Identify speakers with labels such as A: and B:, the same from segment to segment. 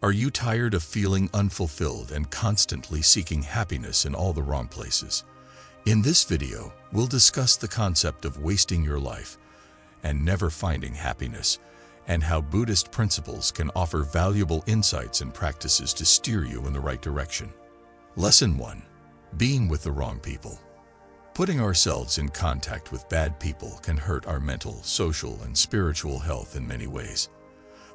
A: Are you tired of feeling unfulfilled and constantly seeking happiness in all the wrong places? In this video, we'll discuss the concept of wasting your life and never finding happiness, and how Buddhist principles can offer valuable insights and practices to steer you in the right direction. Lesson 1. Being with the wrong people. Putting ourselves in contact with bad people can hurt our mental, social, and spiritual health in many ways.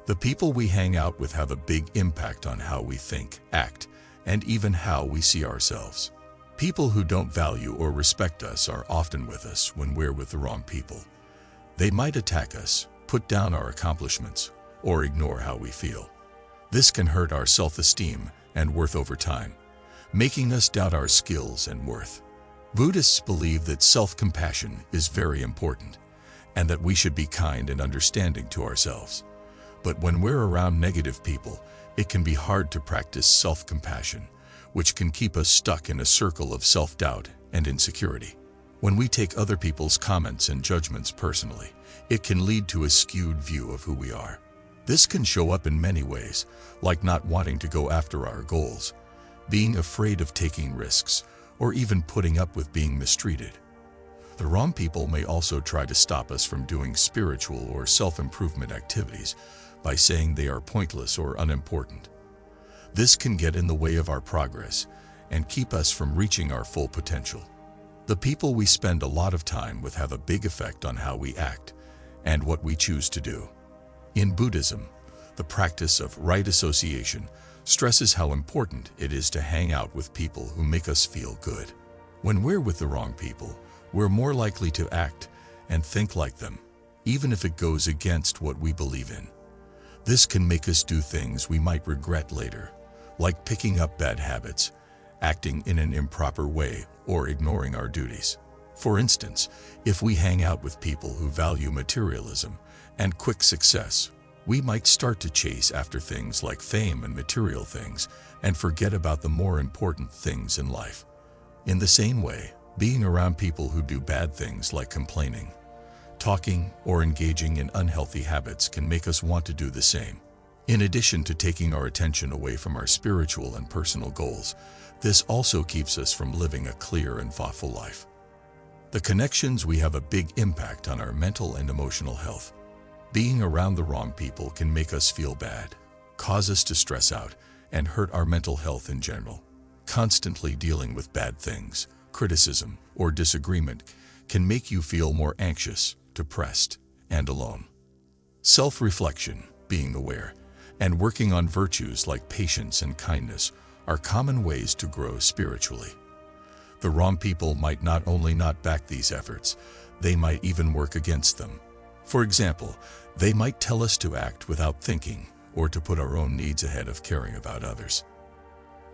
A: The people we hang out with have a big impact on how we think, act, and even how we see ourselves. People who don't value or respect us are often with us when we're with the wrong people. They might attack us, put down our accomplishments, or ignore how we feel. This can hurt our self-esteem and worth over time, making us doubt our skills and worth. Buddhists believe that self-compassion is very important, and that we should be kind and understanding to ourselves. But when we're around negative people, it can be hard to practice self-compassion, which can keep us stuck in a circle of self-doubt and insecurity. When we take other people's comments and judgments personally, it can lead to a skewed view of who we are. This can show up in many ways, like not wanting to go after our goals, being afraid of taking risks, or even putting up with being mistreated. The wrong people may also try to stop us from doing spiritual or self-improvement activities by saying they are pointless or unimportant. This can get in the way of our progress and keep us from reaching our full potential. The people we spend a lot of time with have a big effect on how we act and what we choose to do. In Buddhism, the practice of right association stresses how important it is to hang out with people who make us feel good. When we're with the wrong people, we're more likely to act and think like them, even if it goes against what we believe in. This can make us do things we might regret later, like picking up bad habits, acting in an improper way, or ignoring our duties. For instance, if we hang out with people who value materialism and quick success, we might start to chase after things like fame and material things and forget about the more important things in life. In the same way, being around people who do bad things like complaining, talking, or engaging in unhealthy habits can make us want to do the same. In addition to taking our attention away from our spiritual and personal goals, this also keeps us from living a clear and thoughtful life. The connections we have a big impact on our mental and emotional health. Being around the wrong people can make us feel bad, cause us to stress out, and hurt our mental health in general. Constantly dealing with bad things, criticism, or disagreement can make you feel more anxious, depressed, and alone. Self-reflection, being aware, and working on virtues like patience and kindness are common ways to grow spiritually. The wrong people might not only not back these efforts, they might even work against them. For example, they might tell us to act without thinking or to put our own needs ahead of caring about others.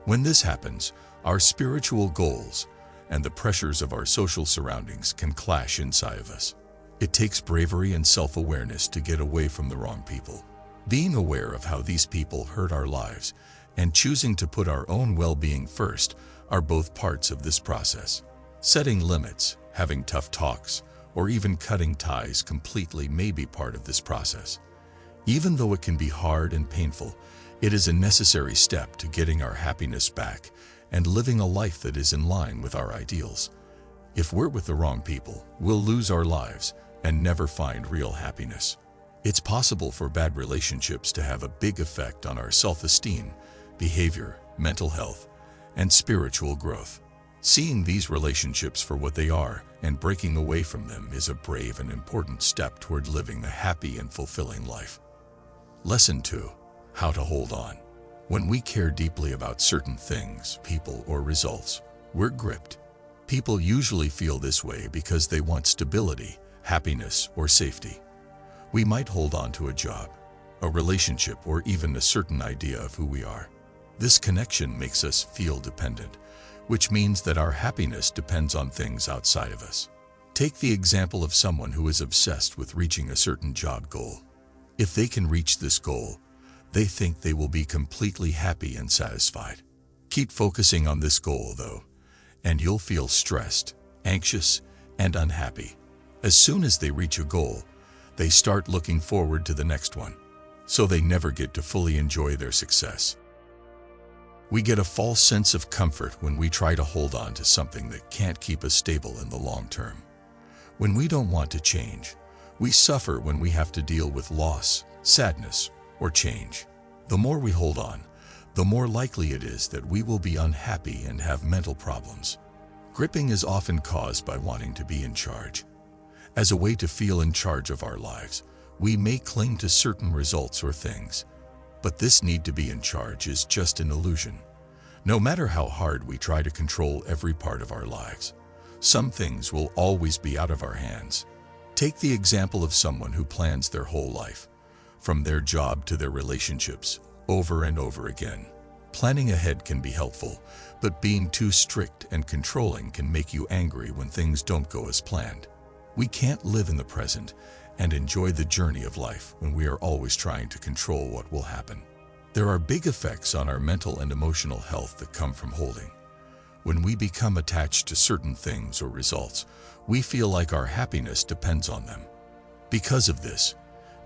A: When this happens, our spiritual goals and the pressures of our social surroundings can clash inside of us. It takes bravery and self-awareness to get away from the wrong people. Being aware of how these people hurt our lives and choosing to put our own well-being first are both parts of this process. Setting limits, having tough talks, or even cutting ties completely may be part of this process. Even though it can be hard and painful, it is a necessary step to getting our happiness back and living a life that is in line with our ideals. If we're with the wrong people, we'll lose our lives and never find real happiness. It's possible for bad relationships to have a big effect on our self-esteem, behavior, mental health, and spiritual growth. Seeing these relationships for what they are and breaking away from them is a brave and important step toward living a happy and fulfilling life. Lesson 2. How to hold on. When we care deeply about certain things, people, or results, we're gripped. People usually feel this way because they want stability, happiness, or safety. We might hold on to a job, a relationship, or even a certain idea of who we are. This connection makes us feel dependent, which means that our happiness depends on things outside of us. Take the example of someone who is obsessed with reaching a certain job goal. If they can reach this goal, they think they will be completely happy and satisfied. Keep focusing on this goal, though, and you'll feel stressed, anxious, and unhappy. As soon as they reach a goal, they start looking forward to the next one. so they never get to fully enjoy their success. We get a false sense of comfort when we try to hold on to something that can't keep us stable in the long term. When we don't want to change, we suffer when we have to deal with loss, sadness, or change. The more we hold on, the more likely it is that we will be unhappy and have mental problems. Gripping is often caused by wanting to be in charge. As a way to feel in charge of our lives, we may cling to certain results or things. But this need to be in charge is just an illusion. No matter how hard we try to control every part of our lives, some things will always be out of our hands. Take the example of someone who plans their whole life, from their job to their relationships, over and over again. Planning ahead can be helpful, but being too strict and controlling can make you angry when things don't go as planned. We can't live in the present and enjoy the journey of life when we are always trying to control what will happen. There are big effects on our mental and emotional health that come from holding. When we become attached to certain things or results, we feel like our happiness depends on them. Because of this,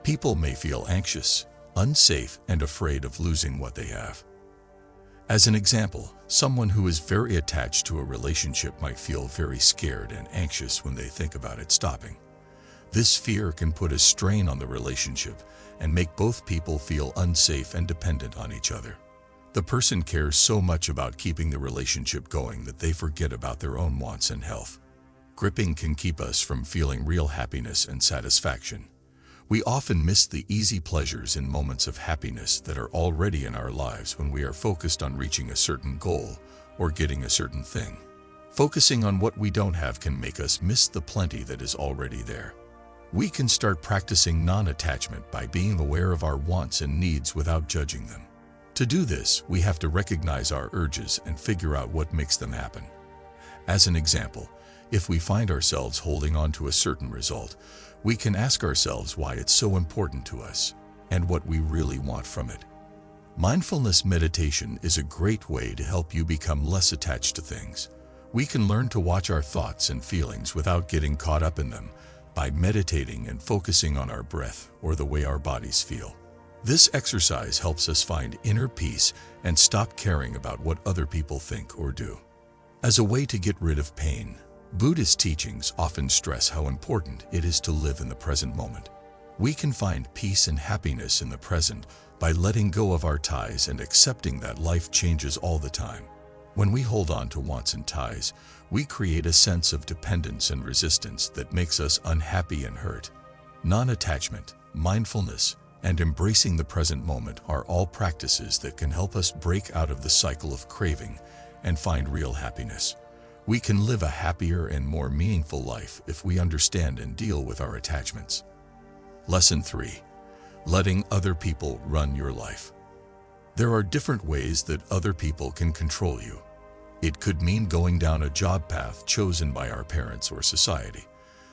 A: people may feel anxious, unsafe, and afraid of losing what they have. As an example, someone who is very attached to a relationship might feel very scared and anxious when they think about it stopping. This fear can put a strain on the relationship and make both people feel unsafe and dependent on each other. The person cares so much about keeping the relationship going that they forget about their own wants and health. Gripping can keep us from feeling real happiness and satisfaction. We often miss the easy pleasures in moments of happiness that are already in our lives when we are focused on reaching a certain goal or getting a certain thing. Focusing on what we don't have can make us miss the plenty that is already there. We can start practicing non-attachment by being aware of our wants and needs without judging them. To do this, we have to recognize our urges and figure out what makes them happen. As an example, if we find ourselves holding on to a certain result, we can ask ourselves why it's so important to us and what we really want from it. Mindfulness meditation is a great way to help you become less attached to things. We can learn to watch our thoughts and feelings without getting caught up in them by meditating and focusing on our breath or the way our bodies feel. This exercise helps us find inner peace and stop caring about what other people think or do. As a way to get rid of pain, Buddhist teachings often stress how important it is to live in the present moment. We can find peace and happiness in the present by letting go of our ties and accepting that life changes all the time. When we hold on to wants and ties, we create a sense of dependence and resistance that makes us unhappy and hurt. Non-attachment, mindfulness, and embracing the present moment are all practices that can help us break out of the cycle of craving and find real happiness. We can live a happier and more meaningful life if we understand and deal with our attachments. Lesson 3. Letting other people run your life. There are different ways that other people can control you. It could mean going down a job path chosen by our parents or society,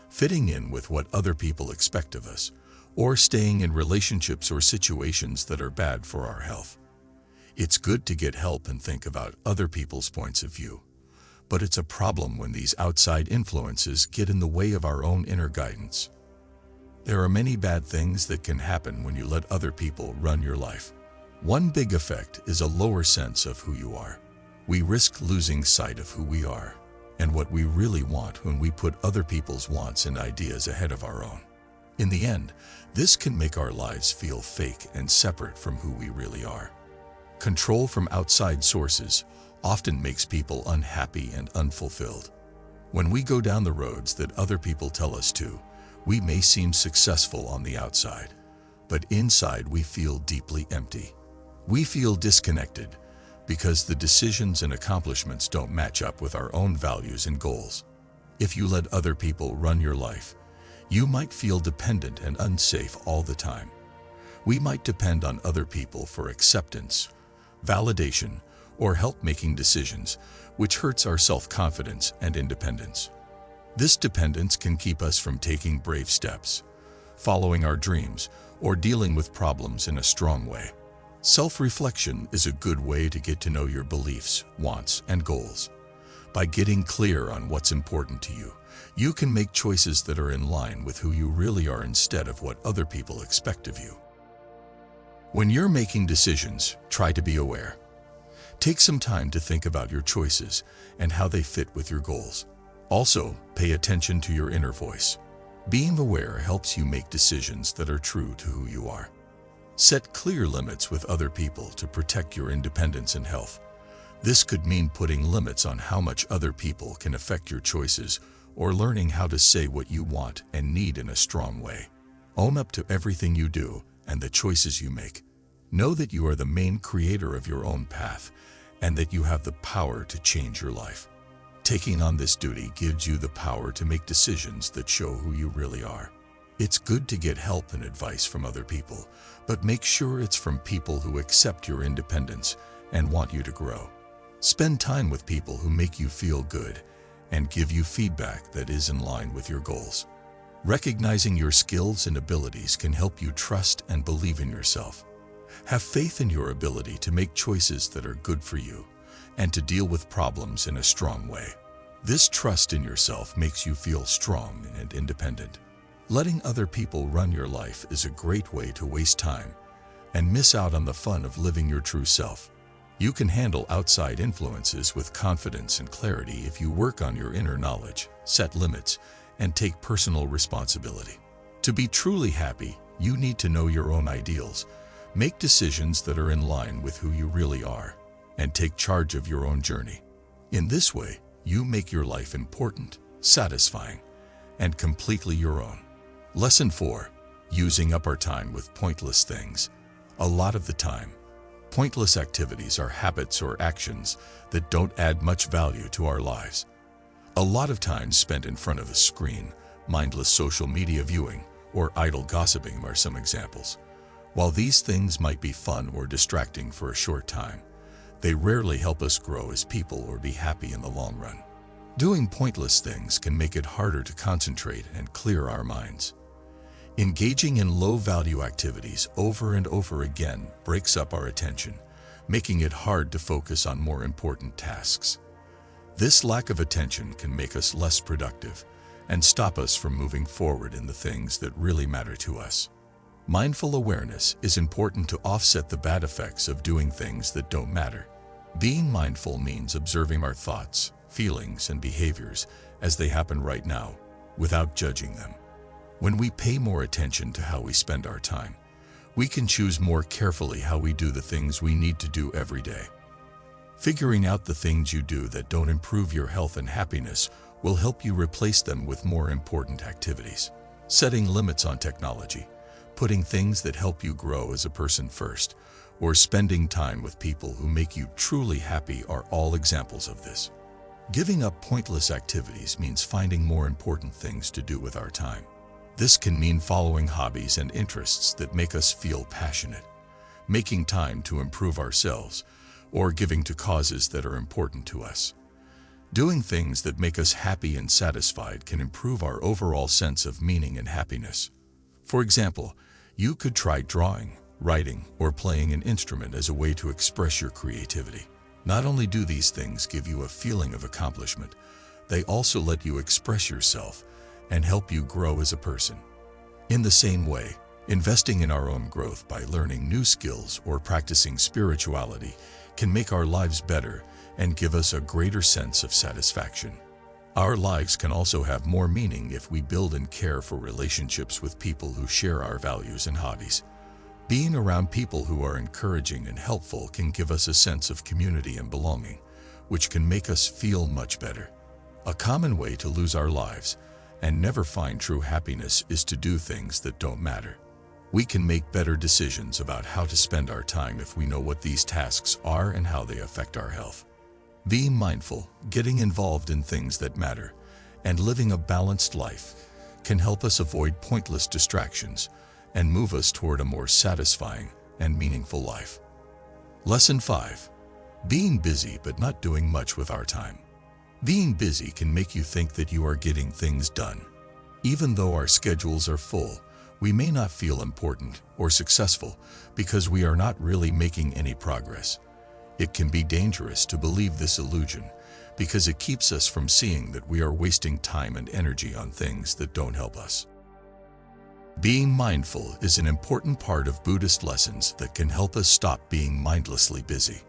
A: fitting in with what other people expect of us, or staying in relationships or situations that are bad for our health. It's good to get help and think about other people's points of view, but it's a problem when these outside influences get in the way of our own inner guidance. There are many bad things that can happen when you let other people run your life. One big effect is a lower sense of who you are. We risk losing sight of who we are and what we really want when we put other people's wants and ideas ahead of our own. In the end, this can make our lives feel fake and separate from who we really are. Control from outside sources often makes people unhappy and unfulfilled. When we go down the roads that other people tell us to, we may seem successful on the outside, but inside we feel deeply empty. We feel disconnected because the decisions and accomplishments don't match up with our own values and goals. If you let other people run your life, you might feel dependent and unsafe all the time. We might depend on other people for acceptance, validation, or help making decisions, which hurts our self-confidence and independence. This dependence can keep us from taking brave steps, following our dreams, or dealing with problems in a strong way. Self-reflection is a good way to get to know your beliefs, wants, and goals. By getting clear on what's important to you, you can make choices that are in line with who you really are instead of what other people expect of you. When you're making decisions, try to be aware. Take some time to think about your choices and how they fit with your goals. Also, pay attention to your inner voice. Being aware helps you make decisions that are true to who you are. Set clear limits with other people to protect your independence and health. This could mean putting limits on how much other people can affect your choices, or learning how to say what you want and need in a strong way. Own up to everything you do and the choices you make. Know that you are the main creator of your own path and that you have the power to change your life. Taking on this duty gives you the power to make decisions that show who you really are. It's good to get help and advice from other people, but make sure it's from people who accept your independence and want you to grow. Spend time with people who make you feel good and give you feedback that is in line with your goals. Recognizing your skills and abilities can help you trust and believe in yourself. Have faith in your ability to make choices that are good for you and to deal with problems in a strong way. This trust in yourself makes you feel strong and independent. Letting other people run your life is a great way to waste time and miss out on the fun of living your true self. You can handle outside influences with confidence and clarity if you work on your inner knowledge, set limits, and take personal responsibility. To be truly happy, you need to know your own ideals, make decisions that are in line with who you really are, and take charge of your own journey. In this way, you make your life important, satisfying, and completely your own. Lesson 4. Using up our time with pointless things. A lot of the time, pointless activities are habits or actions that don't add much value to our lives. A lot of time spent in front of a screen, mindless social media viewing, or idle gossiping are some examples. While these things might be fun or distracting for a short time, they rarely help us grow as people or be happy in the long run. Doing pointless things can make it harder to concentrate and clear our minds. Engaging in low-value activities over and over again breaks up our attention, making it hard to focus on more important tasks. This lack of attention can make us less productive and stop us from moving forward in the things that really matter to us. Mindful awareness is important to offset the bad effects of doing things that don't matter. Being mindful means observing our thoughts, feelings, and behaviors as they happen right now, without judging them. When we pay more attention to how we spend our time, we can choose more carefully how we do the things we need to do every day. Figuring out the things you do that don't improve your health and happiness will help you replace them with more important activities. Setting limits on technology, putting things that help you grow as a person first, or spending time with people who make you truly happy are all examples of this. Giving up pointless activities means finding more important things to do with our time. This can mean following hobbies and interests that make us feel passionate, making time to improve ourselves, or giving to causes that are important to us. Doing things that make us happy and satisfied can improve our overall sense of meaning and happiness. For example, you could try drawing, writing, or playing an instrument as a way to express your creativity. Not only do these things give you a feeling of accomplishment, they also let you express yourself and help you grow as a person. In the same way, investing in our own growth by learning new skills or practicing spirituality can make our lives better and give us a greater sense of satisfaction. Our lives can also have more meaning if we build and care for relationships with people who share our values and hobbies. Being around people who are encouraging and helpful can give us a sense of community and belonging, which can make us feel much better. A common way to lose our lives and never find true happiness is to do things that don't matter. We can make better decisions about how to spend our time if we know what these tasks are and how they affect our health. Being mindful, getting involved in things that matter, and living a balanced life can help us avoid pointless distractions and move us toward a more satisfying and meaningful life. Lesson 5. Being busy but not doing much with our time. Being busy can make you think that you are getting things done. Even though our schedules are full, we may not feel important or successful because we are not really making any progress. It can be dangerous to believe this illusion because it keeps us from seeing that we are wasting time and energy on things that don't help us. Being mindful is an important part of Buddhist lessons that can help us stop being mindlessly busy.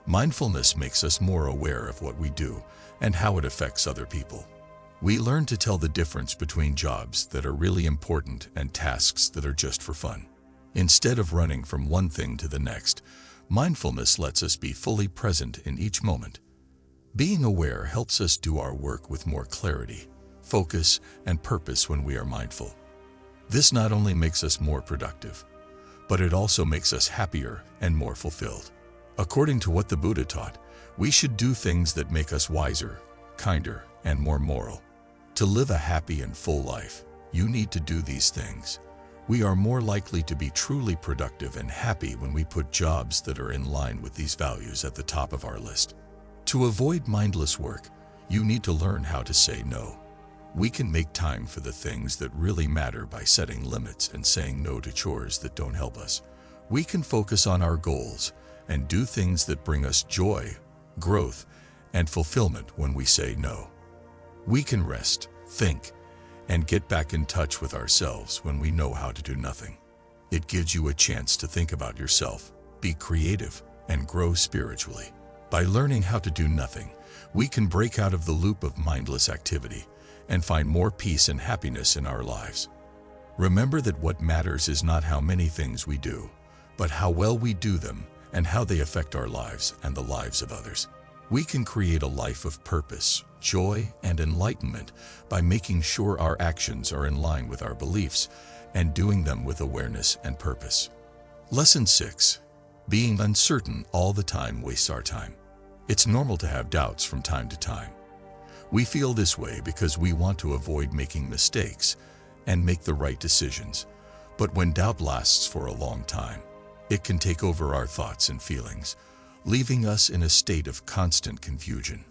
A: Mindfulness makes us more aware of what we do and how it affects other people. We learn to tell the difference between jobs that are really important and tasks that are just for fun. Instead of running from one thing to the next, mindfulness lets us be fully present in each moment. Being aware helps us do our work with more clarity, focus, and purpose when we are mindful. This not only makes us more productive, but it also makes us happier and more fulfilled. According to what the Buddha taught, we should do things that make us wiser, kinder, and more moral. To live a happy and full life, you need to do these things. We are more likely to be truly productive and happy when we put jobs that are in line with these values at the top of our list. To avoid mindless work, you need to learn how to say no. We can make time for the things that really matter by setting limits and saying no to chores that don't help us. We can focus on our goals and do things that bring us joy, growth, and fulfillment when we say no. We can rest, think, and get back in touch with ourselves when we know how to do nothing. It gives you a chance to think about yourself, be creative, and grow spiritually. By learning how to do nothing, we can break out of the loop of mindless activity and find more peace and happiness in our lives. Remember that what matters is not how many things we do, but how well we do them and how they affect our lives and the lives of others. We can create a life of purpose, joy, and enlightenment by making sure our actions are in line with our beliefs and doing them with awareness and purpose. Lesson 6. Being uncertain all the time wastes our time. It's normal to have doubts from time to time. We feel this way because we want to avoid making mistakes and make the right decisions. But when doubt lasts for a long time, it can take over our thoughts and feelings, leaving us in a state of constant confusion.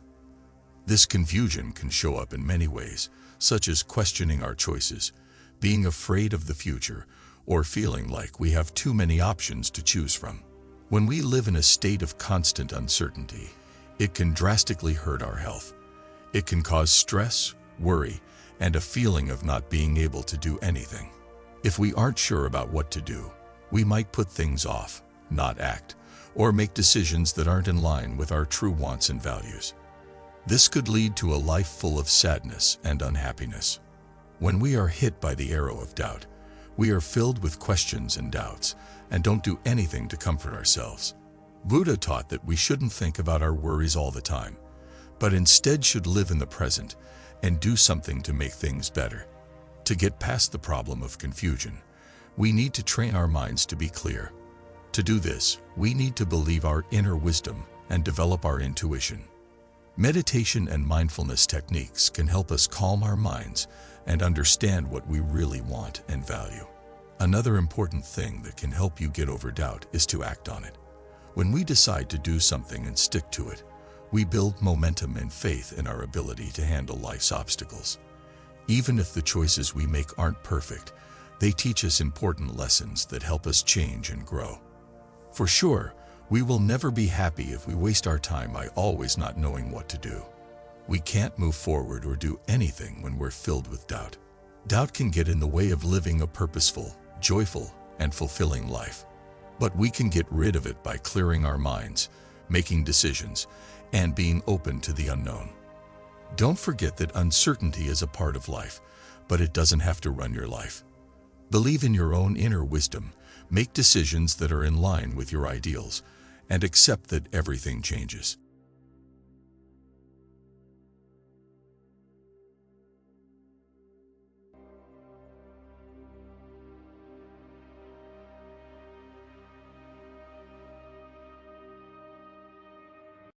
A: This confusion can show up in many ways, such as questioning our choices, being afraid of the future, or feeling like we have too many options to choose from. When we live in a state of constant uncertainty, it can drastically hurt our health. It can cause stress, worry, and a feeling of not being able to do anything. If we aren't sure about what to do, we might put things off, not act, or make decisions that aren't in line with our true wants and values. This could lead to a life full of sadness and unhappiness. When we are hit by the arrow of doubt, we are filled with questions and doubts and don't do anything to comfort ourselves. Buddha taught that we shouldn't think about our worries all the time, but instead should live in the present and do something to make things better. To get past the problem of confusion, we need to train our minds to be clear. To do this, we need to believe our inner wisdom and develop our intuition. Meditation and mindfulness techniques can help us calm our minds and understand what we really want and value. Another important thing that can help you get over doubt is to act on it. When we decide to do something and stick to it, we build momentum and faith in our ability to handle life's obstacles. Even if the choices we make aren't perfect, they teach us important lessons that help us change and grow. For sure, we will never be happy if we waste our time by always not knowing what to do. We can't move forward or do anything when we're filled with doubt. Doubt can get in the way of living a purposeful, joyful, and fulfilling life. But we can get rid of it by clearing our minds, making decisions, and being open to the unknown. Don't forget that uncertainty is a part of life, but it doesn't have to run your life. Believe in your own inner wisdom, make decisions that are in line with your ideals, and accept that everything changes.